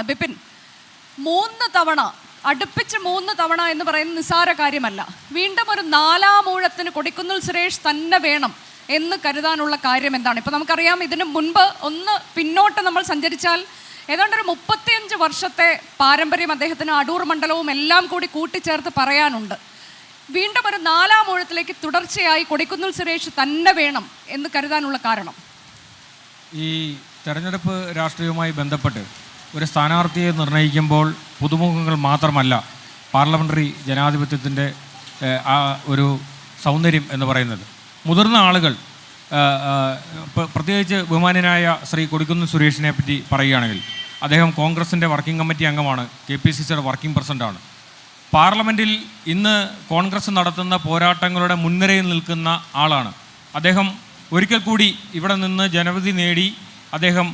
ബിപിൻ, 3 തവണ അടുപ്പിച്ച് 3 തവണ എന്ന് പറയുന്നത് നിസ്സാര കാര്യമല്ല. വീണ്ടും ഒരു 4-ാം ഊഴത്തിന് കൊടിക്കുന്നിൽ സുരേഷ് തന്നെ വേണം എന്ന് കരുതാനുള്ള കാര്യം എന്താണ്? ഇപ്പം നമുക്കറിയാം, ഇതിനു മുൻപ് ഒന്ന് പിന്നോട്ട് നമ്മൾ സഞ്ചരിച്ചാൽ ഏതാണ്ട് ഒരു 35 വർഷത്തെ പാരമ്പര്യം അദ്ദേഹത്തിന് അടൂർ മണ്ഡലവും എല്ലാം കൂടി കൂട്ടിച്ചേർത്ത് പറയാനുണ്ട്. വീണ്ടും ഒരു 4-ാം ഊഴത്തിലേക്ക് തുടർച്ചയായി കൊടിക്കുന്നിൽ സുരേഷ് തന്നെ വേണം എന്ന് കരുതാനുള്ള കാരണം? ഈ തെരഞ്ഞെടുപ്പ് രാഷ്ട്രീയവുമായി ബന്ധപ്പെട്ട് ഒരു സ്ഥാനാർത്ഥിയെ നിർണ്ണയിക്കുമ്പോൾ പുതുമുഖങ്ങൾ മാത്രമല്ല പാർലമെൻ്ററി ജനാധിപത്യത്തിൻ്റെ ആ ഒരു സൗന്ദര്യം എന്ന് പറയുന്നത്. മുതിർന്ന ആളുകൾ, പ്രത്യേകിച്ച് ബഹുമാന്യനായ ശ്രീ കൊടിക്കുന്നിൽ സുരേഷിനെ പറ്റി പറയുകയാണെങ്കിൽ അദ്ദേഹം കോൺഗ്രസിൻ്റെ വർക്കിംഗ് കമ്മിറ്റി അംഗമാണ്, KPCCയുടെ വർക്കിംഗ് പ്രസിഡൻ്റാണ്. പാർലമെൻറ്റിൽ ഇന്ന് കോൺഗ്രസ് നടത്തുന്ന പോരാട്ടങ്ങളുടെ മുൻനിരയിൽ നിൽക്കുന്ന ആളാണ് അദ്ദേഹം. ഒരിക്കൽ കൂടി ഇവിടെ നിന്ന് ജനവിധി നേടി അദ്ദേഹം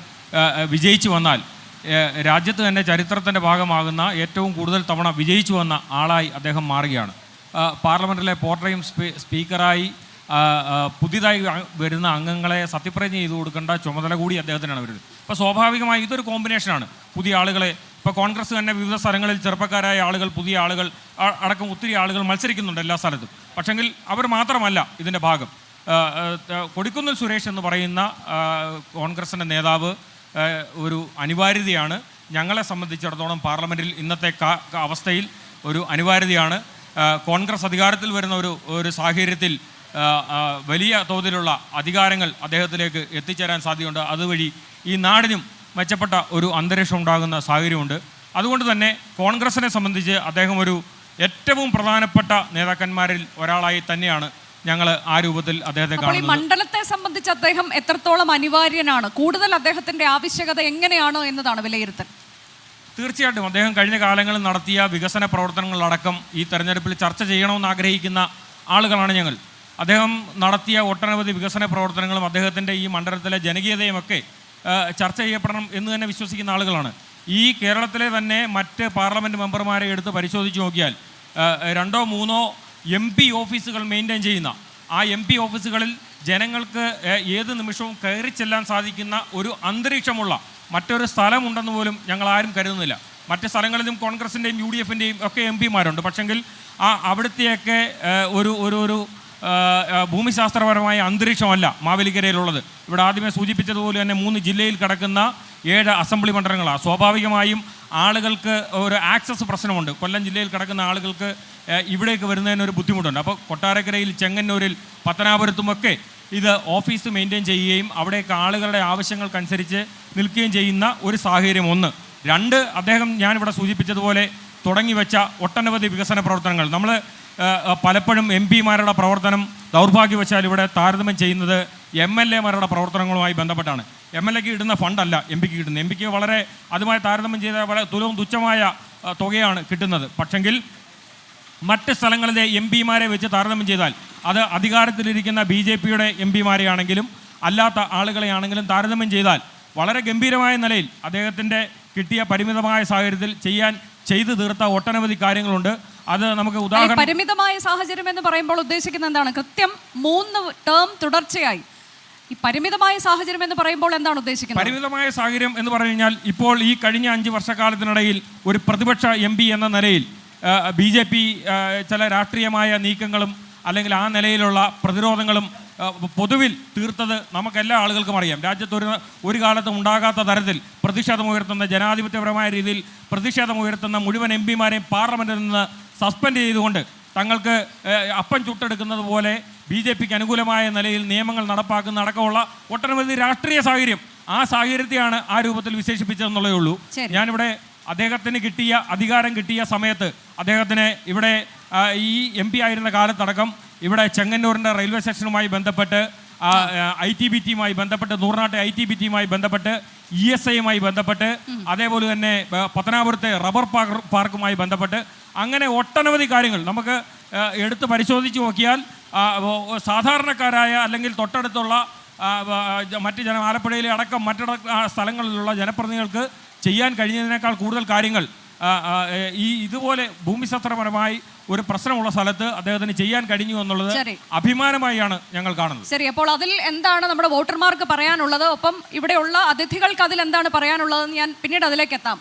വിജയിച്ചു വന്നാൽ രാജ്യത്ത് തന്നെ ചരിത്രത്തിൻ്റെ ഭാഗമാകുന്ന ഏറ്റവും കൂടുതൽ തവണ വിജയിച്ചു വന്ന ആളായി അദ്ദേഹം മാറുകയാണ്. പാർലമെൻറ്റിലെ പോർട്ടറയും സ്പീക്കറായി പുതിയതായി വരുന്ന അംഗങ്ങളെ സത്യപ്രതിജ്ഞ ചെയ്തു കൊടുക്കേണ്ട ചുമതല കൂടി അദ്ദേഹത്തിനാണ് വരുന്നത്. അപ്പോൾ സ്വാഭാവികമായി ഇതൊരു കോമ്പിനേഷനാണ്. പുതിയ ആളുകളെ ഇപ്പോൾ കോൺഗ്രസ് തന്നെ വിവിധ സ്ഥലങ്ങളിൽ ചെറുപ്പക്കാരായ ആളുകൾ, പുതിയ ആളുകൾ അടക്കം ഒത്തിരി ആളുകൾ മത്സരിക്കുന്നുണ്ട് എല്ലാ സ്ഥലത്തും. പക്ഷെങ്കിൽ അവർ മാത്രമല്ല ഇതിൻ്റെ ഭാഗം. കൊടിക്കുന്നിൽ സുരേഷ് എന്ന് പറയുന്ന കോൺഗ്രസിൻ്റെ നേതാവ് ഒരു അനിവാര്യതയാണ്. ഞങ്ങളെ സംബന്ധിച്ചിടത്തോളം പാർലമെൻറ്റിൽ ഇന്നത്തെ അവസ്ഥയിൽ ഒരു അനിവാര്യതയാണ്. കോൺഗ്രസ് അധികാരത്തിൽ വരുന്ന ഒരു സാഹചര്യത്തിൽ വലിയ തോതിലുള്ള അധികാരങ്ങൾ അദ്ദേഹത്തിലേക്ക് എത്തിച്ചേരാൻ സാധ്യതയുണ്ട്. അതുവഴി ഈ നാടിനും മെച്ചപ്പെട്ട ഒരു അന്തരീക്ഷം ഉണ്ടാകുന്ന സാഹചര്യമുണ്ട്. അതുകൊണ്ട് തന്നെ കോൺഗ്രസിനെ സംബന്ധിച്ച് അദ്ദേഹം ഒരു ഏറ്റവും പ്രധാനപ്പെട്ട നേതാക്കന്മാരിൽ ഒരാളായി തന്നെയാണ് ഞങ്ങൾ ആ രൂപത്തിൽ അദ്ദേഹത്തെ കാണുന്നത്. മണ്ഡലത്തെ സംബന്ധിച്ച് അദ്ദേഹം എത്രത്തോളം അനിവാര്യനാണ്, കൂടുതൽ അദ്ദേഹത്തിൻ്റെ ആവശ്യകത എങ്ങനെയാണ് എന്നതാണ് വിലയിരുത്തൽ? തീർച്ചയായിട്ടും അദ്ദേഹം കഴിഞ്ഞ കാലങ്ങളിൽ നടത്തിയ വികസന പ്രവർത്തനങ്ങളടക്കം ഈ തെരഞ്ഞെടുപ്പിൽ ചർച്ച ചെയ്യണമെന്ന് ആഗ്രഹിക്കുന്ന ആളുകളാണ് ഞങ്ങൾ. അദ്ദേഹം നടത്തിയ ഒട്ടനവധി വികസന പ്രവർത്തനങ്ങളും അദ്ദേഹത്തിൻ്റെ ഈ മണ്ഡലത്തിലെ ജനകീയതയുമൊക്കെ ചർച്ച ചെയ്യപ്പെടണം എന്ന് തന്നെ വിശ്വസിക്കുന്ന ആളുകളാണ്. ഈ കേരളത്തിലെ തന്നെ മറ്റ് പാർലമെൻറ്റ് മെമ്പർമാരെ എടുത്ത് പരിശോധിച്ച് നോക്കിയാൽ 2-3 MP ഓഫീസുകൾ മെയിൻറ്റെയിൻ ചെയ്യുന്ന ആ MP ഓഫീസുകളിൽ ജനങ്ങൾക്ക് ഏത് നിമിഷവും കയറി ചെല്ലാൻ സാധിക്കുന്ന ഒരു അന്തരീക്ഷമുള്ള മറ്റൊരു സ്ഥലമുണ്ടെന്ന് പോലും ഞങ്ങൾ ആരും കരുതുന്നില്ല. മറ്റ് സ്ഥലങ്ങളിലും കോൺഗ്രസിൻ്റെയും UDFൻ്റെയും ഒക്കെ MP മാരുണ്ട്. പക്ഷെങ്കിൽ അവിടുത്തെയൊക്കെ ഒരു ഭൂമിശാസ്ത്രപരമായ അന്തരീക്ഷമല്ല മാവേലിക്കരയിലുള്ളത്. ഇവിടെ ആദ്യമേ സൂചിപ്പിച്ചതുപോലെ തന്നെ 3 ജില്ലയിൽ കിടക്കുന്ന 7 അസംബ്ലി മണ്ഡലങ്ങളാണ്. സ്വാഭാവികമായും ആളുകൾക്ക് ഒരു ആക്സസ് പ്രശ്നമുണ്ട്. കൊല്ലം ജില്ലയിൽ കിടക്കുന്ന ആളുകൾക്ക് ഇവിടേക്ക് വരുന്നതിനൊരു ബുദ്ധിമുട്ടുണ്ട്. അപ്പോൾ കൊട്ടാരക്കരയിൽ, ചെങ്ങന്നൂരിൽ, പത്തനാപുരത്തുമൊക്കെ ഇത് ഓഫീസ് മെയിൻറ്റെയിൻ ചെയ്യുകയും അവിടേക്ക് ആളുകളുടെ ആവശ്യങ്ങൾക്കനുസരിച്ച് നിൽക്കുകയും ചെയ്യുന്ന ഒരു സാഹചര്യം 1. 2, അദ്ദേഹം ഞാനിവിടെ സൂചിപ്പിച്ചതുപോലെ തുടങ്ങി വെച്ച ഒട്ടനവധി വികസന പ്രവർത്തനങ്ങൾ നമ്മൾ പലപ്പോഴും MP മാരുടെ പ്രവർത്തനം ദൗർഭാഗ്യവശാൽ ഇവിടെ താരതമ്യം ചെയ്യുന്നത് MLA മാരുടെ പ്രവർത്തനങ്ങളുമായി ബന്ധപ്പെട്ടാണ്. MLAക്ക് ഇടുന്ന ഫണ്ടല്ല MP ക്ക് കിട്ടുന്നത്. MP ക്ക് വളരെ അതുമായി താരതമ്യം ചെയ്ത വളരെ തുച്ഛമായ തുകയാണ് കിട്ടുന്നത്. പക്ഷെങ്കിൽ മറ്റ് സ്ഥലങ്ങളിലെ MP മാരെ വെച്ച് താരതമ്യം ചെയ്താൽ അത് അധികാരത്തിലിരിക്കുന്ന BJPയുടെ MP മാരെയാണെങ്കിലും അല്ലാത്ത ആളുകളെയാണെങ്കിലും താരതമ്യം ചെയ്താൽ വളരെ ഗംഭീരമായ നിലയിൽ അദ്ദേഹത്തിൻ്റെ കിട്ടിയ പരിമിതമായ സാഹചര്യത്തിൽ ചെയ്തു തീർത്ത ഒട്ടനവധി കാര്യങ്ങളുണ്ട്. അത് നമുക്ക് ഉദാഹരണം. പരിമിതമായ സാഹചര്യം എന്ന് പറയുമ്പോൾ ഉദ്ദേശിക്കുന്നത് എന്താണ്? കൃത്യം 3 ടേം തുടർച്ചയായി ഈ പരിമിതമായ സാഹചര്യം എന്ന് പറയുമ്പോൾ എന്താണ് ഉദ്ദേശിക്കുന്നത്? പരിമിതമായ സാഹചര്യം എന്ന് പറഞ്ഞു കഴിഞ്ഞാൽ ഇപ്പോൾ ഈ കഴിഞ്ഞ 5 വർഷക്കാലത്തിനിടയിൽ ഒരു പ്രതിപക്ഷ MP എന്ന നിലയിൽ BJP ചില രാഷ്ട്രീയമായ നീക്കങ്ങളും അല്ലെങ്കിൽ ആ നിലയിലുള്ള പ്രതിരോധങ്ങളും പൊതുവിൽ തീർത്തത് നമുക്കെല്ലാ ആളുകൾക്കും അറിയാം. രാജ്യത്ത് ഒരു കാലത്തും ഉണ്ടാകാത്ത തരത്തിൽ പ്രതിഷേധമുയർത്തുന്ന, ജനാധിപത്യപരമായ രീതിയിൽ പ്രതിഷേധമുയർത്തുന്ന മുഴുവൻ MP മാരെയും പാർലമെൻറ്റിൽ നിന്ന് സസ്പെൻഡ് ചെയ്തുകൊണ്ട് തങ്ങൾക്ക് അപ്പം ചുട്ടെടുക്കുന്നത് പോലെ BJPക്ക് അനുകൂലമായ നിലയിൽ നിയമങ്ങൾ നടപ്പാക്കുന്ന അടക്കമുള്ള ഒട്ടനവധി രാഷ്ട്രീയ സാഹചര്യം, ആ സാഹചര്യത്തെയാണ് ആ രൂപത്തിൽ വിശേഷിപ്പിച്ചതെന്നുള്ളതേ ഉള്ളൂ. ഞാനിവിടെ അദ്ദേഹത്തിന് അധികാരം കിട്ടിയ സമയത്ത് അദ്ദേഹത്തിന് ഇവിടെ ഈ MP ആയിരുന്ന കാലത്തടക്കം ഇവിടെ ചെങ്ങന്നൂരിൻ്റെ റെയിൽവേ സ്റ്റേഷനുമായി ബന്ധപ്പെട്ട് ITBT-യുമായി ബന്ധപ്പെട്ട്, നൂറിനാട്ടെ ITBT-യുമായി ബന്ധപ്പെട്ട്, ESI-യുമായി ബന്ധപ്പെട്ട്, അതേപോലെ തന്നെ പത്തനാപുരത്തെ റബ്ബർ പാർക്കുമായി ബന്ധപ്പെട്ട് അങ്ങനെ ഒട്ടനവധി കാര്യങ്ങൾ നമുക്ക് എടുത്ത് പരിശോധിച്ച് നോക്കിയാൽ സാധാരണക്കാരായ അല്ലെങ്കിൽ തൊട്ടടുത്തുള്ള മറ്റ് ആലപ്പുഴയിലെ അടക്കം സ്ഥലങ്ങളിലുള്ള ജനപ്രതിനിധികൾക്ക് ചെയ്യാൻ കഴിഞ്ഞതിനേക്കാൾ കൂടുതൽ കാര്യങ്ങൾ ഇതുപോലെ ഭൂമിശാസ്ത്രപരമായി ഒരു പ്രശ്നമുള്ള സ്ഥലത്ത് അദ്ദേഹത്തിന് ചെയ്യാൻ കഴിഞ്ഞു എന്നുള്ളത് അഭിമാനമായാണ് ഞങ്ങൾ കാണുന്നത്. ശരി, അപ്പോൾ അതിൽ എന്താണ് നമ്മുടെ വോട്ടർമാർക്ക് പറയാനുള്ളത്, ഒപ്പം ഇവിടെയുള്ള അതിഥികൾക്ക് അതിൽ എന്താണ് പറയാനുള്ളതെന്ന് ഞാൻ പിന്നീട് അതിലേക്ക് എത്താം.